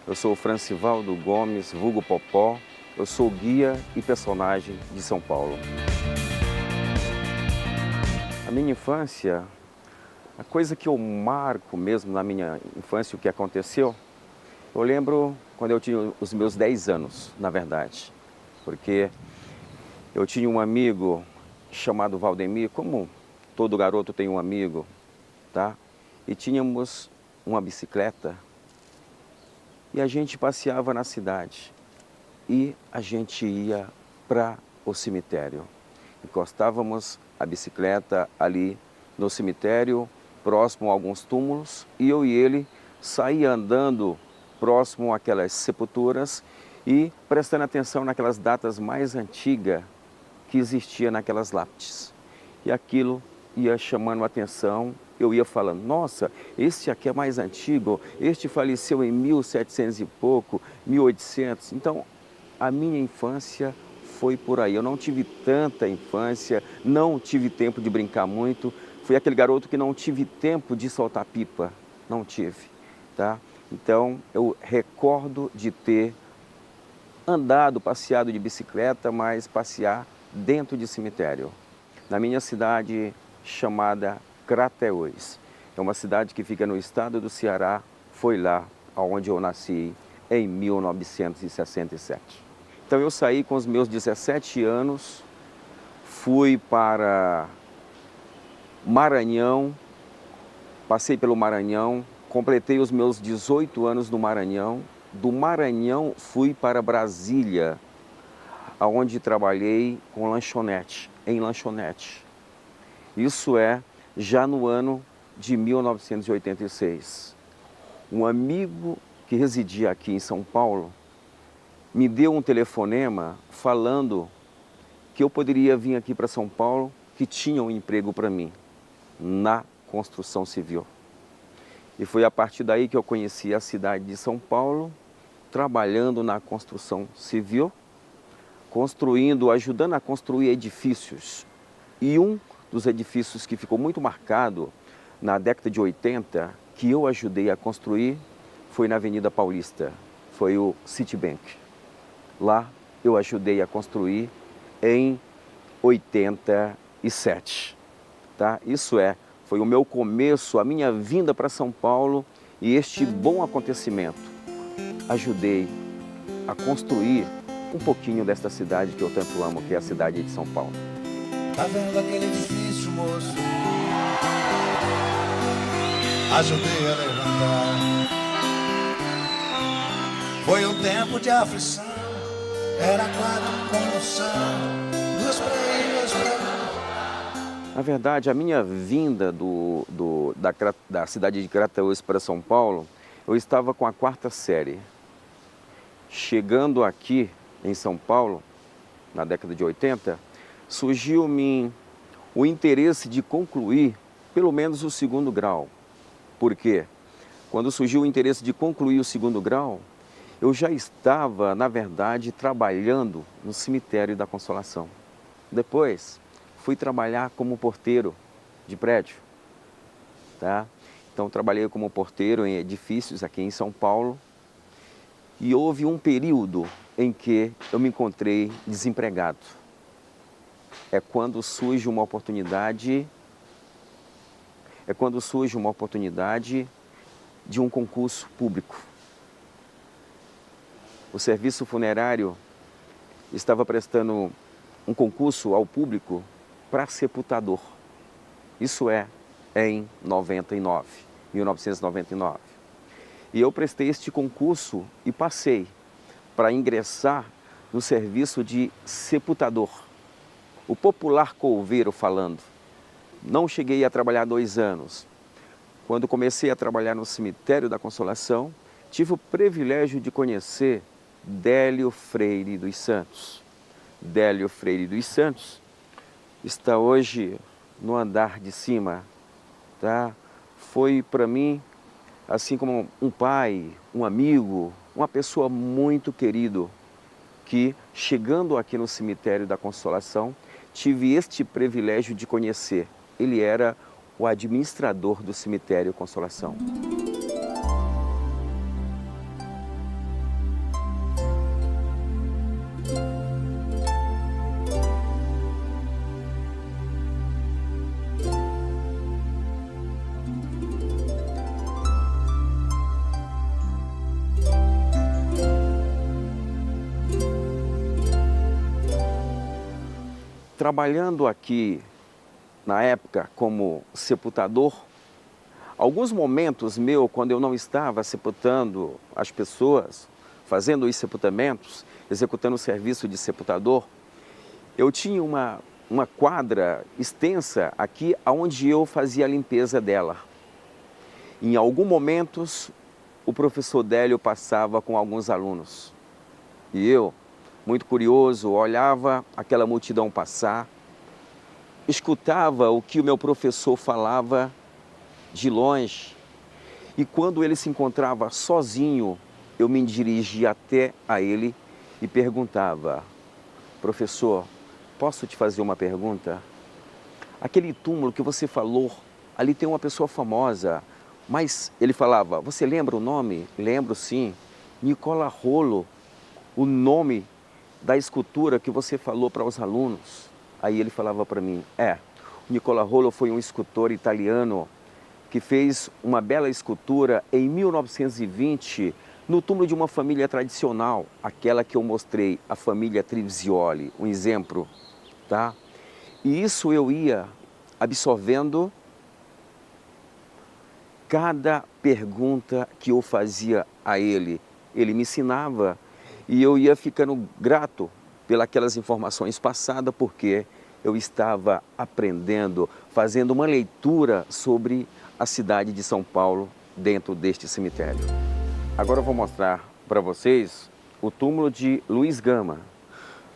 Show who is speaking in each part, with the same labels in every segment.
Speaker 1: Eu sou o Francivaldo Gomes, vulgo Popó. Eu sou guia e personagem de São Paulo. A minha infância, a coisa que eu marco mesmo na minha infância, o que aconteceu, eu lembro quando eu tinha os meus 10 anos, na verdade. Porque eu tinha um amigo chamado Valdemir, como todo garoto tem um amigo, tá? E tínhamos uma bicicleta e a gente passeava na cidade. E a gente ia para o cemitério. Encostávamos a bicicleta ali no cemitério, próximo a alguns túmulos, e eu e ele saía andando próximo àquelas sepulturas e prestando atenção naquelas datas mais antigas que existia naquelas lápides. E aquilo ia chamando a atenção, eu ia falando, nossa, esse aqui é mais antigo, este faleceu em 1700 e pouco, 1800. Então, a minha infância foi por aí. Eu não tive tanta infância, não tive tempo de brincar muito. Fui aquele garoto que não tive tempo de soltar pipa, não tive, tá? Então, eu recordo de ter andado, passeado de bicicleta, mas passear dentro de cemitério. Na minha cidade chamada Crateús. É uma cidade que fica no estado do Ceará. Foi lá onde eu nasci em 1967. Então eu saí com os meus 17 anos, fui para Maranhão, passei pelo Maranhão, completei os meus 18 anos no Maranhão. Do Maranhão fui para Brasília, onde trabalhei com lanchonete, em lanchonete. Isso é já no ano de 1986. Um amigo que residia aqui em São Paulo me deu um telefonema falando que eu poderia vir aqui para São Paulo, que tinha um emprego para mim na construção civil. E foi a partir daí que eu conheci a cidade de São Paulo, trabalhando na construção civil, construindo, ajudando a construir edifícios. E um dos edifícios que ficou muito marcado na década de 80, que eu ajudei a construir, foi na Avenida Paulista, foi o Citibank. Lá eu ajudei a construir em 87, tá? Isso foi o meu começo, a minha vinda para São Paulo e este bom acontecimento. Ajudei a construir um pouquinho desta cidade que eu tanto amo, que é a cidade de São Paulo.
Speaker 2: Tá vendo aquele edifício, moço? Ajudei a levantar. Foi um tempo de aflição, era quadro condução, duas pra ir, duas pra lá.
Speaker 1: Na verdade, a minha vinda da cidade de Crateús para São Paulo, eu estava com a 4ª série. Chegando aqui em São Paulo, na década de 80, surgiu-me o interesse de concluir pelo menos o 2º grau. Por quê? Quando surgiu o interesse de concluir o 2º grau, eu já estava, na verdade, trabalhando no cemitério da Consolação. Depois, fui trabalhar como porteiro de prédio, tá? Então, trabalhei como porteiro em edifícios aqui em São Paulo. E houve um período em que eu me encontrei desempregado. É quando surge uma oportunidade de um concurso público. O serviço funerário estava prestando um concurso ao público para sepultador. Isso em 1999. E eu prestei este concurso e passei para ingressar no serviço de sepultador. O popular couveiro falando. Não cheguei a trabalhar 2 anos. Quando comecei a trabalhar no cemitério da Consolação, tive o privilégio de conhecer Délio Freire dos Santos. Délio Freire dos Santos está hoje no andar de cima, tá? Foi para mim, assim como um pai, um amigo, uma pessoa muito querido, que chegando aqui no cemitério da Consolação, tive este privilégio de conhecer. Ele era o administrador do cemitério Consolação. trabalhando aqui na época como sepultador, alguns momentos meus, quando eu não estava sepultando as pessoas, fazendo os sepultamentos, executando o serviço de sepultador, eu tinha uma quadra extensa aqui onde eu fazia a limpeza dela. Em alguns momentos, o professor Délio passava com alguns alunos. E eu, muito curioso, olhava aquela multidão passar, escutava o que o meu professor falava de longe. E quando ele se encontrava sozinho, eu me dirigia até a ele e perguntava: professor, posso te fazer uma pergunta? Aquele túmulo que você falou, ali tem uma pessoa famosa, mas ele falava: você lembra o nome? Lembro sim, Nicola Rollo, o nome da escultura que você falou para os alunos. Aí ele falava para mim: o Nicola Rollo foi um escultor italiano que fez uma bela escultura em 1920 no túmulo de uma família tradicional, aquela que eu mostrei, a família Trivisioli, um exemplo, tá? E isso eu ia absorvendo cada pergunta que eu fazia a ele. Ele me ensinava e eu ia ficando grato pelas informações passadas, porque eu estava aprendendo, fazendo uma leitura sobre a cidade de São Paulo dentro deste cemitério. Agora eu vou mostrar para vocês o túmulo de Luiz Gama.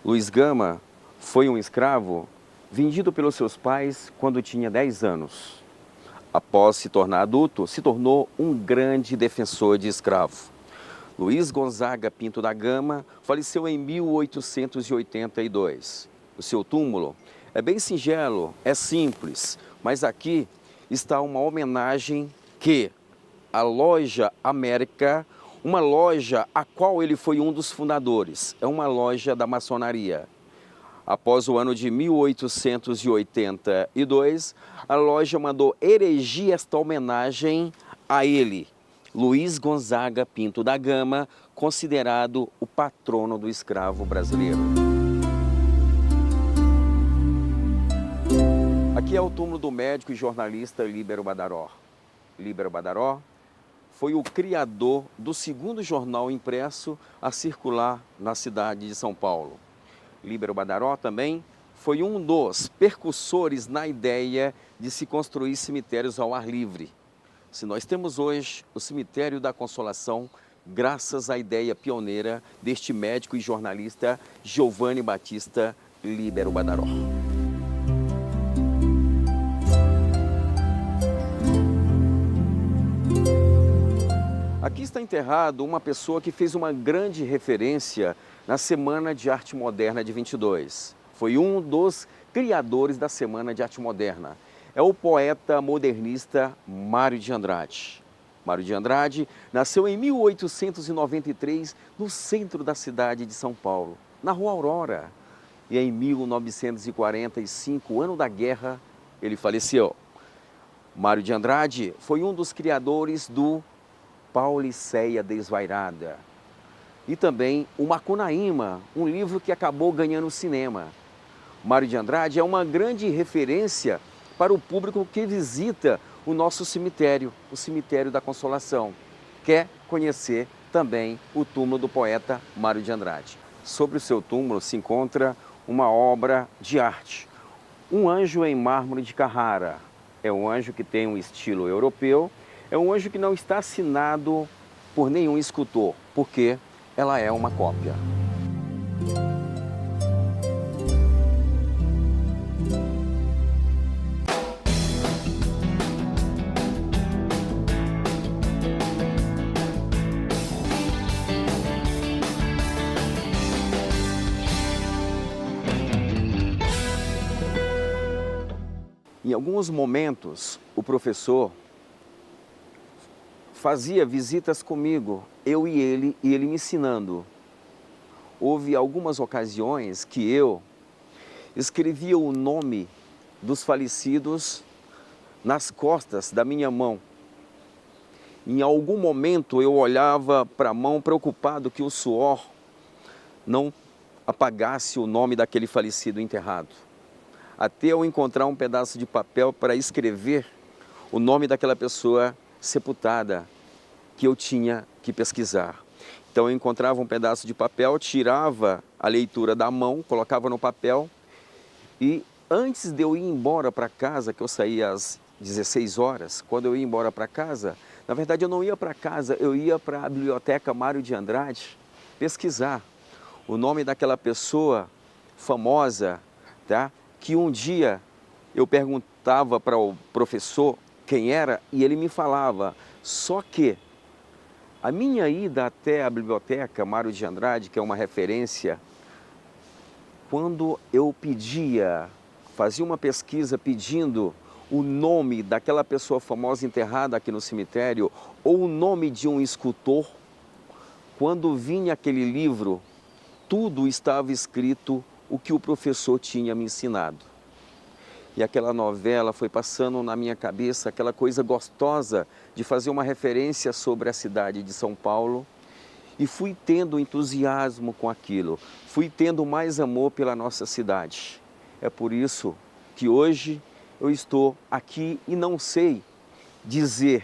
Speaker 1: Luiz Gama foi um escravo vendido pelos seus pais quando tinha 10 anos. Após se tornar adulto, se tornou um grande defensor de escravo. Luiz Gonzaga Pinto da Gama faleceu em 1882. O seu túmulo é bem singelo, é simples, mas aqui está uma homenagem que a Loja América, uma loja a qual ele foi um dos fundadores, é uma loja da maçonaria. Após o ano de 1882, a loja mandou erigir esta homenagem a ele, Luiz Gonzaga Pinto da Gama, considerado o patrono do escravo brasileiro. Aqui é o túmulo do médico e jornalista Líbero Badaró. Líbero Badaró foi o criador do segundo jornal impresso a circular na cidade de São Paulo. Líbero Badaró também foi um dos percussores na ideia de se construir cemitérios ao ar livre. Se nós temos hoje o Cemitério da Consolação, graças à ideia pioneira deste médico e jornalista Giovanni Battista Líbero Badaró. Aqui está enterrado uma pessoa que fez uma grande referência na Semana de Arte Moderna de 22. Foi um dos criadores da Semana de Arte Moderna. É o poeta modernista Mário de Andrade. Mário de Andrade nasceu em 1893 no centro da cidade de São Paulo, na Rua Aurora. E em 1945, ano da guerra, ele faleceu. Mário de Andrade foi um dos criadores do Pauliceia Desvairada e também o Macunaíma, um livro que acabou ganhando cinema. Mário de Andrade é uma grande referência para o público que visita o nosso cemitério, o Cemitério da Consolação. Quer conhecer também o túmulo do poeta Mário de Andrade. Sobre o seu túmulo se encontra uma obra de arte, um anjo em mármore de Carrara. É um anjo que tem um estilo europeu, é um anjo que não está assinado por nenhum escultor, porque ela é uma cópia. Em alguns momentos, o professor fazia visitas comigo, eu e ele me ensinando. Houve algumas ocasiões que eu escrevia o nome dos falecidos nas costas da minha mão. Em algum momento eu olhava para a mão preocupado que o suor não apagasse o nome daquele falecido enterrado. até eu encontrar um pedaço de papel para escrever o nome daquela pessoa sepultada que eu tinha que pesquisar. Então eu encontrava um pedaço de papel, tirava a leitura da mão, colocava no papel e antes de eu ir embora para casa, que eu saía às 16 horas, quando eu ia embora para casa, na verdade eu não ia para casa, eu ia para a Biblioteca Mário de Andrade pesquisar o nome daquela pessoa famosa, tá? Que um dia eu perguntava para o professor quem era e ele me falava. Só que a minha ida até a Biblioteca Mário de Andrade, que é uma referência, quando eu fazia uma pesquisa pedindo o nome daquela pessoa famosa enterrada aqui no cemitério ou o nome de um escultor, quando vinha aquele livro, tudo estava escrito o que o professor tinha me ensinado. E aquela novela foi passando na minha cabeça, aquela coisa gostosa de fazer uma referência sobre a cidade de São Paulo. E fui tendo entusiasmo com aquilo, fui tendo mais amor pela nossa cidade. É por isso que hoje eu estou aqui e não sei dizer,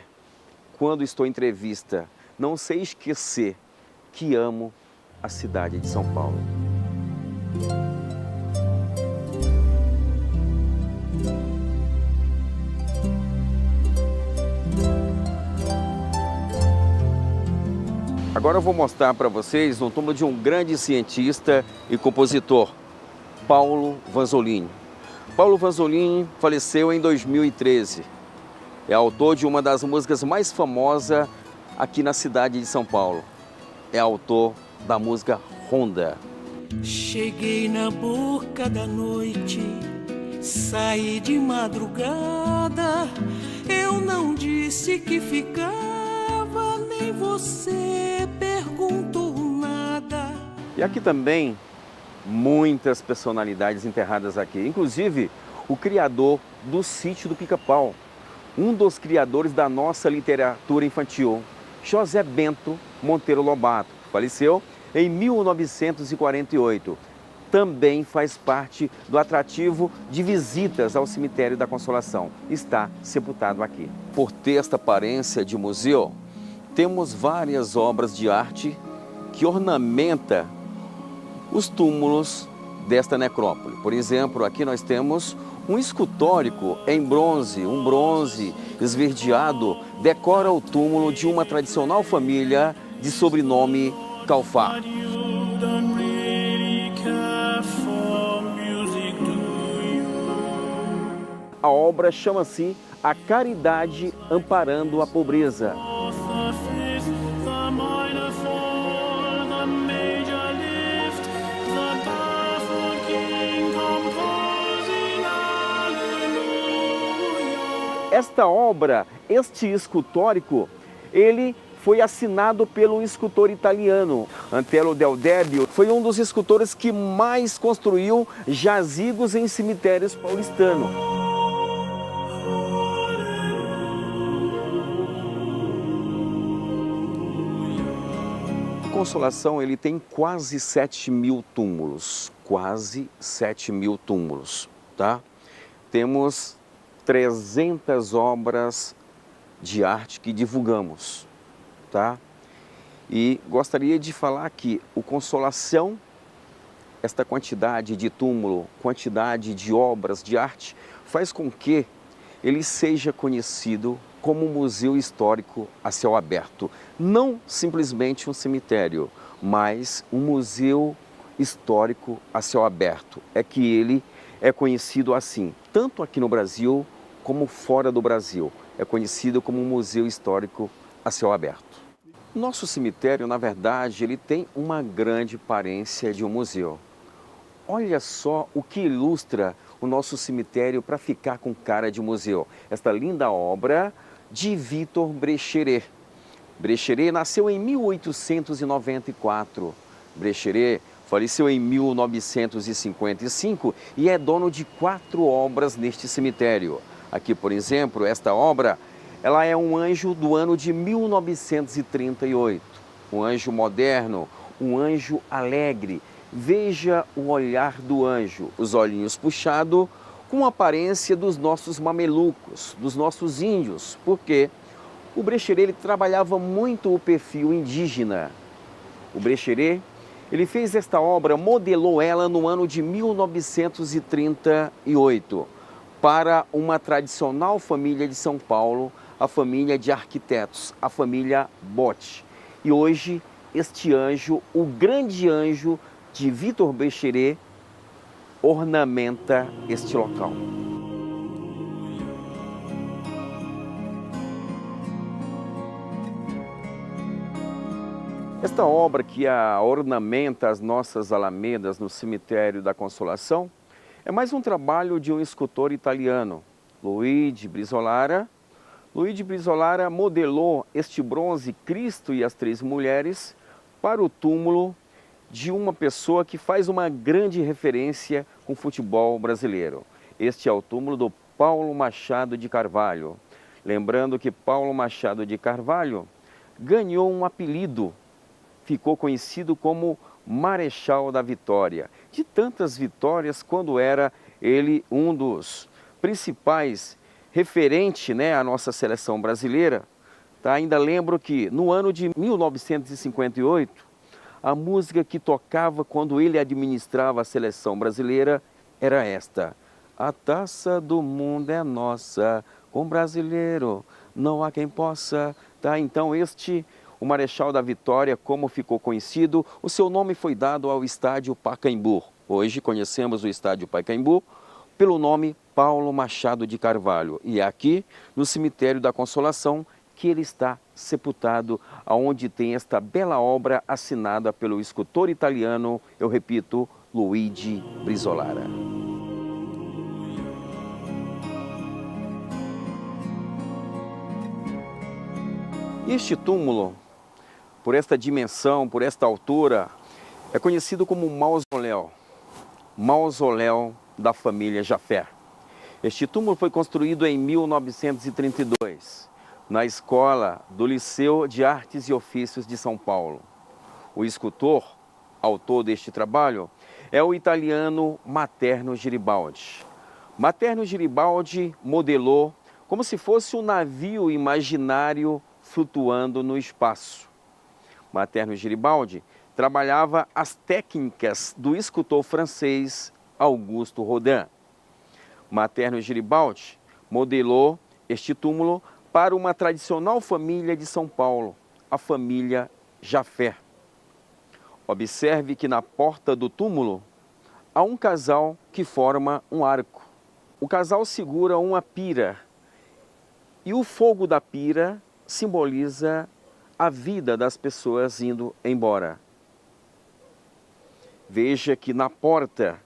Speaker 1: quando estou em entrevista, não sei esquecer que amo a cidade de São Paulo. Agora eu vou mostrar para vocês um túmulo de um grande cientista e compositor, Paulo Vanzolini. Paulo Vanzolini faleceu em 2013. É autor de uma das músicas mais famosas aqui na cidade de São Paulo. É autor da música Ronda.
Speaker 3: Cheguei na boca da noite, saí de madrugada. Eu não disse que ficava, nem você perguntou nada.
Speaker 1: E aqui também muitas personalidades enterradas aqui, inclusive o criador do Sítio do Pica-Pau, um dos criadores da nossa literatura infantil, José Bento Monteiro Lobato, faleceu em 1948. Também faz parte do atrativo de visitas ao Cemitério da Consolação. Está sepultado aqui. Por ter esta aparência de museu, temos várias obras de arte que ornamentam os túmulos desta necrópole. Por exemplo, aqui nós temos um escultórico em bronze, um bronze esverdeado, decora o túmulo de uma tradicional família de sobrenome Calfá. A obra chama-se A Caridade Amparando a Pobreza. Esta obra, este escultórico, ele foi assinado pelo escultor italiano Antelo del Debbio. Foi um dos escultores que mais construiu jazigos em cemitérios paulistanos. Consolação, ele tem quase 7.000 túmulos, quase 7.000 túmulos, tá? Temos 300 obras de arte que divulgamos, tá? E gostaria de falar que o Consolação, esta quantidade de túmulo, quantidade de obras de arte, faz com que ele seja conhecido como um museu histórico a céu aberto. Não simplesmente um cemitério, mas um museu histórico a céu aberto. É que ele é conhecido assim, tanto aqui no Brasil como fora do Brasil. É conhecido como um museu histórico a céu aberto. Nosso cemitério, na verdade, ele tem uma grande aparência de um museu. Olha só o que ilustra o nosso cemitério para ficar com cara de museu. Esta linda obra de Victor Brecheret. Brecheret nasceu em 1894. Brecheret faleceu em 1955 e é dono de 4 obras neste cemitério. Aqui, por exemplo, esta obra, ela é um anjo do ano de 1938. Um anjo moderno, um anjo alegre. Veja o olhar do anjo, os olhinhos puxados, com a aparência dos nossos mamelucos, dos nossos índios, porque o Brecheret ele trabalhava muito o perfil indígena. O Brecheret ele fez esta obra, modelou ela no ano de 1938 para uma tradicional família de São Paulo, a família de arquitetos, a família Botti. E hoje este anjo, o grande anjo de Vitor Brecheret, ornamenta este local. Esta obra que ornamenta as nossas alamedas no Cemitério da Consolação é mais um trabalho de um escultor italiano, Luigi Brizolara. Luigi Brizolara modelou este bronze Cristo e as Três Mulheres para o túmulo de uma pessoa que faz uma grande referência com o futebol brasileiro. Este é o túmulo do Paulo Machado de Carvalho. Lembrando que Paulo Machado de Carvalho ganhou um apelido, ficou conhecido como Marechal da Vitória. De tantas vitórias, quando era ele um dos principais referente, à nossa seleção brasileira. Tá? Ainda lembro que no ano de 1958, a música que tocava quando ele administrava a seleção brasileira era esta: a taça do mundo é nossa, com brasileiro não há quem possa. Tá? Então o Marechal da Vitória, como ficou conhecido, o seu nome foi dado ao estádio Pacaembu. Hoje conhecemos o estádio Pacaembu pelo nome Paulo Machado de Carvalho. E é aqui, no Cemitério da Consolação, que ele está sepultado, aonde tem esta bela obra assinada pelo escultor italiano, eu repito, Luigi Brizolara. Este túmulo, por esta dimensão, por esta altura, é conhecido como Mausoléu da família Jaffer. Este túmulo foi construído em 1932, na escola do Liceu de Artes e Ofícios de São Paulo. O escultor, autor deste trabalho, é o italiano Materno Garibaldi. Materno Garibaldi modelou como se fosse um navio imaginário flutuando no espaço. Materno Garibaldi trabalhava as técnicas do escultor francês Auguste Rodin. Materno Garibaldi modelou este túmulo para uma tradicional família de São Paulo, a família Jaffer. Observe que na porta do túmulo há um casal que forma um arco. O casal segura uma pira e o fogo da pira simboliza a vida das pessoas indo embora. Veja que na porta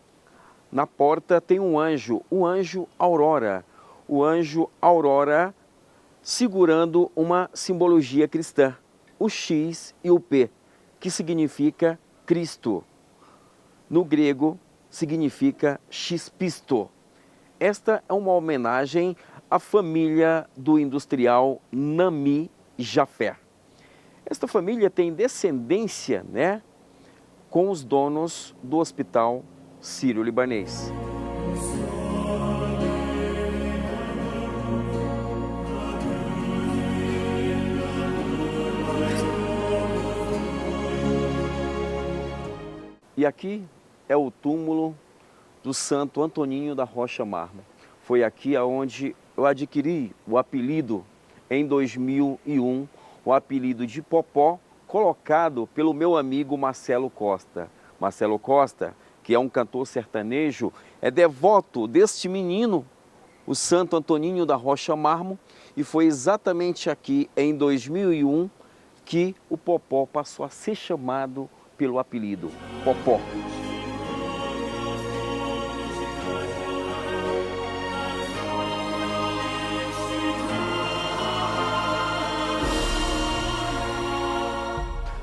Speaker 1: tem um anjo, o anjo Aurora. O anjo Aurora segurando uma simbologia cristã, o X e o P, que significa Cristo. No grego significa X-pisto. Esta é uma homenagem à família do industrial Nami Jaffer. Esta família tem descendência, com os donos do Hospital Sírio-Libanês. E aqui é o túmulo do Santo Antoninho da Rocha Mármore. Foi aqui onde eu adquiri o apelido, em 2001, o apelido de Popó, colocado pelo meu amigo Marcelo Costa. Marcelo Costa, que é um cantor sertanejo, é devoto deste menino, o Santo Antoninho da Rocha Mármore, e foi exatamente aqui, em 2001, que o Popó passou a ser chamado pelo apelido Popó.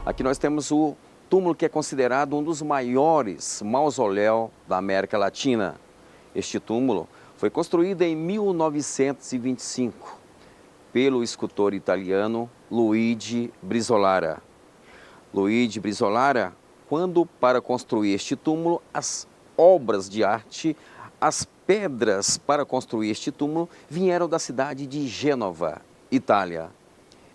Speaker 1: Aqui nós temos o túmulo que é considerado um dos maiores mausoléus da América Latina. Este túmulo foi construído em 1925 pelo escultor italiano Luigi Brizolara. Luigi Brizolara, para construir este túmulo, as obras de arte As pedras para construir este túmulo vieram da cidade de Gênova, Itália.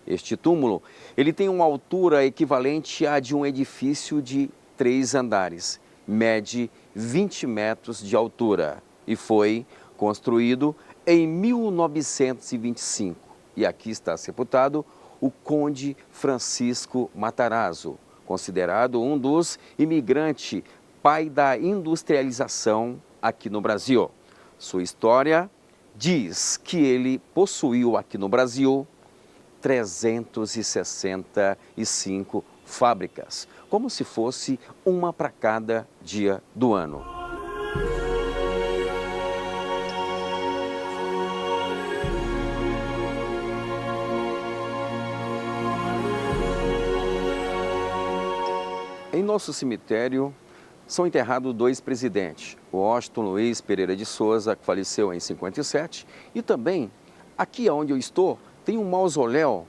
Speaker 1: Este túmulo, ele tem uma altura equivalente à de um edifício de 3 andares, mede 20 metros de altura e foi construído em 1925. E aqui está sepultado o Conde Francisco Matarazzo, considerado um dos imigrantes, pai da industrialização aqui no Brasil. Sua história diz que ele possuiu aqui no Brasil 365 fábricas, como se fosse uma para cada dia do ano. Em nosso cemitério são enterrados 2 presidentes, o Washington Luiz Pereira de Souza, que faleceu em 57, e também, aqui onde eu estou, tem um mausoléu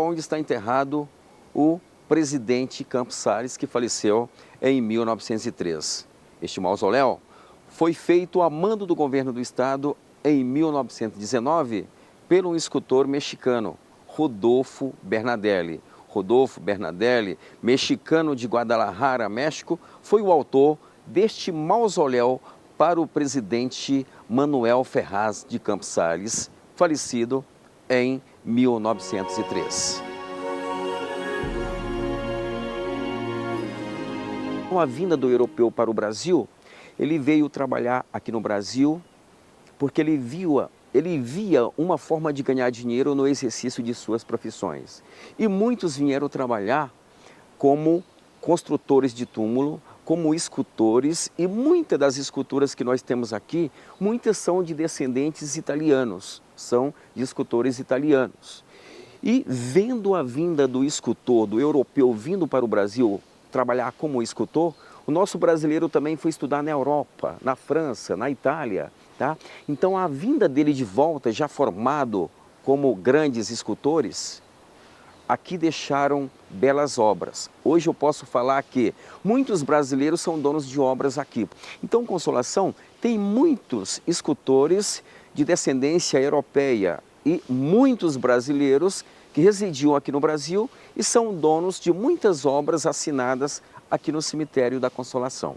Speaker 1: onde está enterrado o presidente Campos Salles, que faleceu em 1903. Este mausoléu foi feito a mando do governo do estado em 1919 por um escultor mexicano, Rodolfo Bernadelli. Rodolfo Bernadelli, mexicano de Guadalajara, México, foi o autor deste mausoléu para o presidente Manuel Ferraz de Campos Salles, falecido em 1903. Com a vinda do europeu para o Brasil, ele veio trabalhar aqui no Brasil porque ele via uma forma de ganhar dinheiro no exercício de suas profissões. E muitos vieram trabalhar como construtores de túmulo, como escultores, e muitas das esculturas que nós temos aqui, muitas são de descendentes italianos, são de escultores italianos. E vendo a vinda do escultor, do europeu vindo para o Brasil trabalhar como escultor, o nosso brasileiro também foi estudar na Europa, na França, na Itália. Tá? Então a vinda dele de volta, já formado como grandes escultores, aqui deixaram belas obras. Hoje eu posso falar que muitos brasileiros são donos de obras aqui. Então Consolação tem muitos escultores de descendência europeia e muitos brasileiros que residiam aqui no Brasil e são donos de muitas obras assinadas aqui no cemitério da Consolação.